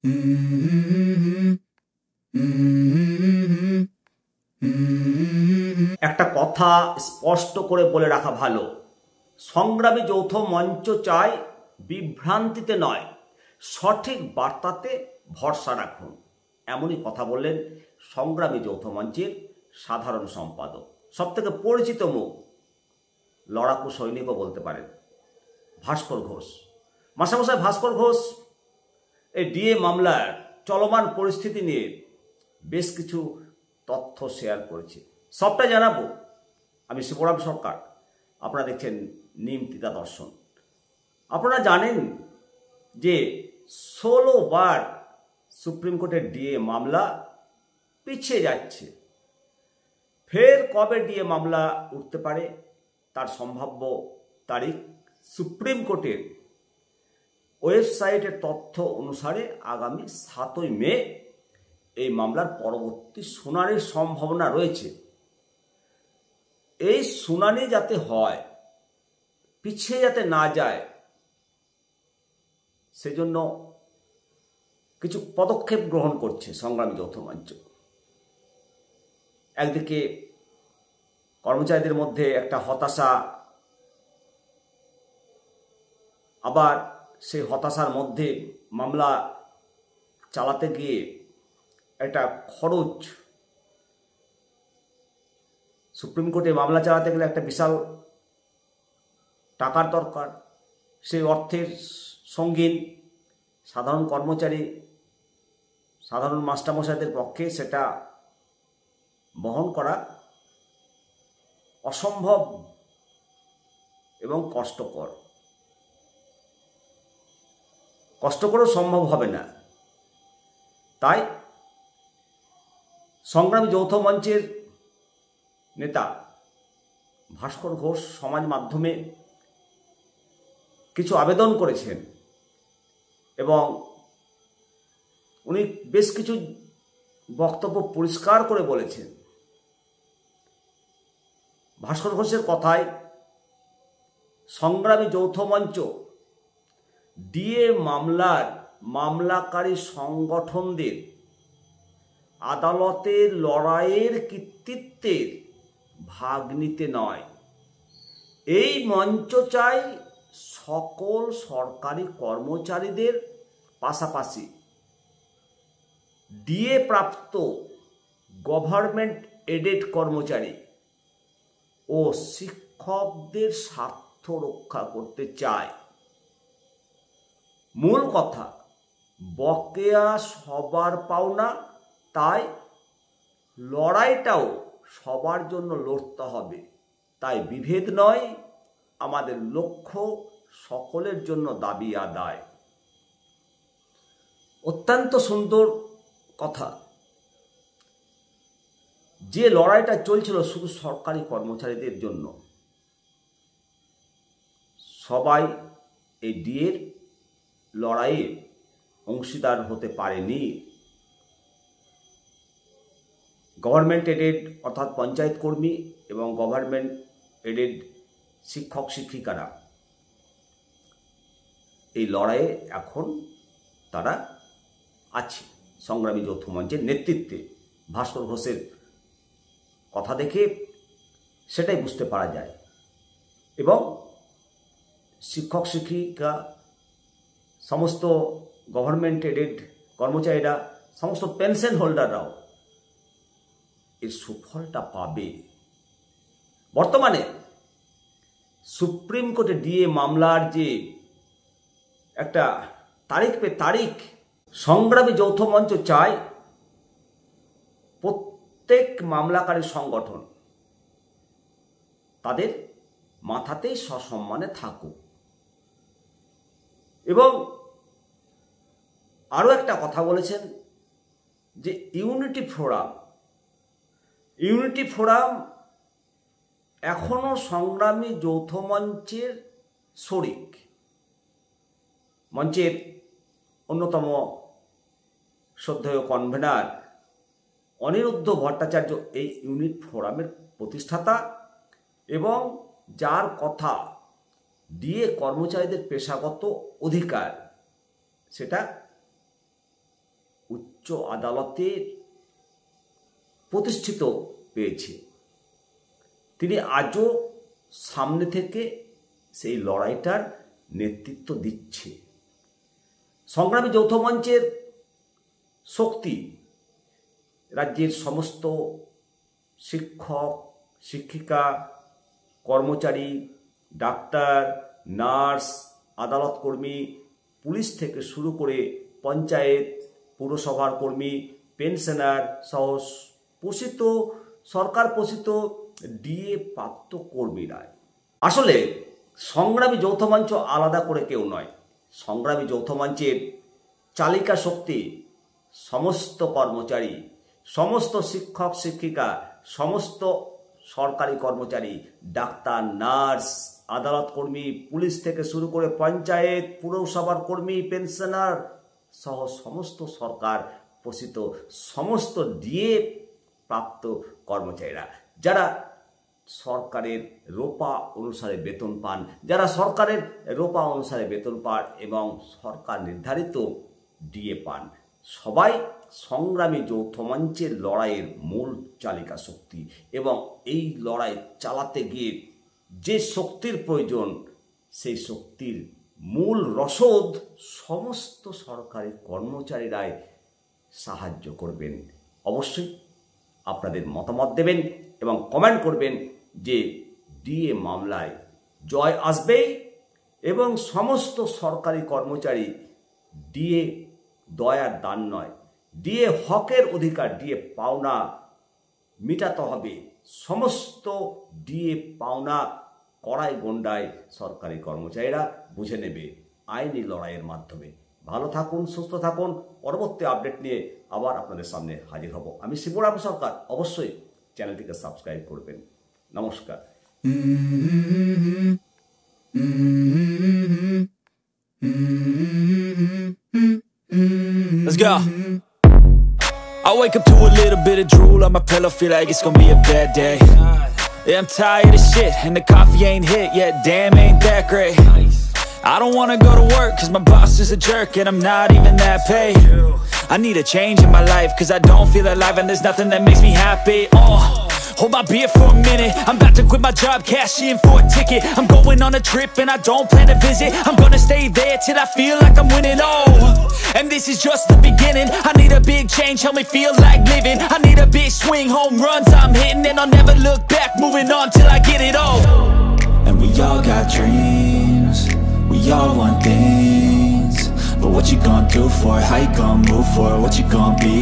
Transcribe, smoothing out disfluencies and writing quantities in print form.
একটা কথা স্পষ্ট করে বলে রাখা ভালো, সংগ্রামী যৌথ মঞ্চ চায় বিভ্রান্তিতে নয়, সঠিক বার্তাতে ভরসা রাখুন। এমনই কথা বললেন সংগ্রামী যৌথ মঞ্চের সাধারণ সম্পাদক, সবথেকে পরিচিত মুখ, লড়াকু সৈনিকও বলতে পারেন, ভাস্কর ঘোষ। মাস্টারমশাই ভাস্কর ঘোষ এই ডিএ মামলার চলমান পরিস্থিতি নিয়ে বেশ কিছু তথ্য শেয়ার করেছে, সবটা জানাবো। আমি শিবরাম সরকার, আপনারা দেখছেন নিমতিতা দর্শন। আপনারা জানেন যে 16 বার সুপ্রিম কোর্টের ডিএ মামলা পিছিয়ে যাচ্ছে। ফের কবে ডিএ মামলা উঠতে পারে তার সম্ভাব্য তারিখ সুপ্রিম কোর্টের ওয়েবসাইটের তথ্য অনুসারে আগামী 7ই মে এই মামলার পরবর্তী শুনানির সম্ভাবনা রয়েছে। এই শুনানি যাতে হয়, পিছিয়ে যাতে না যায়, সেজন্য কিছু পদক্ষেপ গ্রহণ করছে সংগ্রামী যৌথ মঞ্চ। একদিকে কর্মচারীদের মধ্যে একটা হতাশা, আবার সেই হতাশার মধ্যে মামলা চালাতে গিয়ে একটা খরচ, সুপ্রিম কোর্টে মামলা চালাতে গেলে একটা বিশাল টাকার দরকার। সেই অর্থের সঙ্গীন সাধারণ কর্মচারী, সাধারণ মাস্টারমশাইদের পক্ষে সেটা বহন করা অসম্ভব এবং কষ্টকরও সম্ভব হবে না। তাই সংগ্রামী যৌথ মঞ্চের নেতা ভাস্কর ঘোষ সমাজ মাধ্যমে কিছু আবেদন করেছেন এবং উনি বেশ কিছু বক্তব্য পরিষ্কার করে বলেছেন। ভাস্কর ঘোষের কথায়, সংগ্রামী যৌথ মঞ্চ ডিএ মামলার মামলাকারী সংগঠনদের আদালতের লড়াইয়ের কৃতিত্বের ভাগ নিতে নয়, এই মঞ্চ চাই সকল সরকারি কর্মচারীদের পাশাপাশি ডিএ প্রাপ্ত গভর্নমেন্ট এডেড কর্মচারী ও শিক্ষকদের স্বার্থ রক্ষা করতে চায়। মূল কথা, বকেয়া সবার পাওনা, তাই লড়াইটাও সবার জন্য লড়তে হবে। তাই বিভেদ নয়, আমাদের লক্ষ্য সকলের জন্য দাবি আদায়। অত্যন্ত সুন্দর কথা। যে লড়াইটা চলছিল শুধু সরকারি কর্মচারীদের জন্য, সবাই এই ডিএর লড়াইয়ে অংশীদার হতে পারেনি। গভর্নমেন্ট এডেড অর্থাৎ পঞ্চায়েত কর্মী এবং গভর্নমেন্ট এডেড শিক্ষক শিক্ষিকারা এই লড়াইয়ে এখন তারা আছে সংগ্রামী যৌথ মঞ্চের নেতৃত্বে। ভাস্কর ঘোষের কথা দেখে সেটাই বুঝতে পারা যায়। এবং শিক্ষক শিক্ষিকা, সমস্ত গভর্নমেন্ট এডেড কর্মচারীরা, সমস্ত পেনশন হোল্ডাররাও এর সুফলটা পাবে। বর্তমানে সুপ্রিম কোর্টে ডিএ মামলার যে একটা তারিখ, সংগ্রামী যৌথ মঞ্চ চায় প্রত্যেক মামলাকারী সংগঠন তাদের মাথাতেই সসম্মানে থাকুক। এবং আরও একটা কথা বলেছেন যে ইউনিটি ফোরাম এখনো সংগ্রামী যৌথ মঞ্চের শরিক। মঞ্চের অন্যতম শ্রদ্ধেয় কনভেনার অনিরুদ্ধ ভট্টাচার্য এই ইউনিট ফোরামের প্রতিষ্ঠাতা এবং যার কথা ডিএ কর্মচারীদের পেশাগত অধিকার, সেটা উচ্চ আদালতে প্রতিষ্ঠিত পেয়েছে। তিনি আজও সামনে থেকে সেই লড়াইটার নেতৃত্ব দিচ্ছে। সংগ্রামী যৌথ মঞ্চের শক্তি রাজ্যের সমস্ত শিক্ষক, শিক্ষিকা, কর্মচারী, ডাক্তার, নার্স, আদালত কর্মী, পুলিশ থেকে শুরু করে পঞ্চায়েত, পুরসভার কর্মী, পেনশনার সহ পোষিত, সরকার পোষিত ডিএ প্রাপ্ত কর্মীরা। আসলে সংগ্রামী যৌথ মঞ্চ আলাদা করে কেউ নয়। সংগ্রামী যৌথ মঞ্চের চালিকা শক্তি সমস্ত কর্মচারী, সমস্ত শিক্ষক শিক্ষিকা, সমস্ত সরকারি কর্মচারী, ডাক্তার, নার্স, আদালত কর্মী, পুলিশ থেকে শুরু করে পঞ্চায়েত, পুরসভার কর্মী, পেনশনার সহ সমস্ত সরকার পোষিত সমস্ত ডিএ প্রাপ্ত কর্মচারীরা, যারা সরকারের রোপা অনুসারে বেতন পান, যারা সরকারের রোপা অনুসারে বেতন পান এবং সরকার নির্ধারিত ডিএ পান, সবাই সংগ্রামী যৌথ মঞ্চের লড়াইয়ের মূল চালিকা শক্তি। এবং এই লড়াই চালাতে গিয়ে যে শক্তির প্রয়োজন, সেই শক্তির মূল রসদ সমস্ত সরকারি কর্মচারীরাই সাহায্য করবেন। অবশ্যই আপনাদের মতামত দেবেন এবং কমেন্ট করবেন যে ডিএ মামলায় জয় আসবেই এবং সমস্ত সরকারি কর্মচারী ডিএ দয়ার দান নয়, ডিএ হকের অধিকার, ডিএ পাওনা মিটাতে হবে। সমস্ত ডিএ পাওনা কড়াই গন্ডায় সরকারি কর্মচারীরা বুঝে নেবে আইনি লড়াইয়ের মাধ্যমে। ভালো থাকুন, সুস্থ থাকুন। পরবর্তী আপডেট নিয়ে আবার আপনাদের সামনে হাজির হব। আমি শিবরাম সরকার। অবশ্যই চ্যানেলটিকে সাবস্ক্রাইব করবেন। নমস্কার। Let's go. I wake up to a little bit of drool on my pillow, feel like it's gonna be a bad day. Yeah, I'm tired of shit and the coffee ain't hit yet, damn ain't that great. I don't wanna go to work cause my boss is a jerk and I'm not even that paid. I need a change in my life cause I don't feel alive and there's nothing that makes me happy. Hold my beer for a minute, I'm about to quit my job, cash in for a ticket. I'm going on a trip and I don't plan to visit. I'm gonna stay there till I feel like I'm winning, and this is just the beginning. I need a big change, help me feel like living. I need a big swing, home runs I'm hitting, and I'll never look back, moving on till I get it all. And we all got dreams, we all want things, but what you gonna do for it? How you gonna move for it? What you gonna be?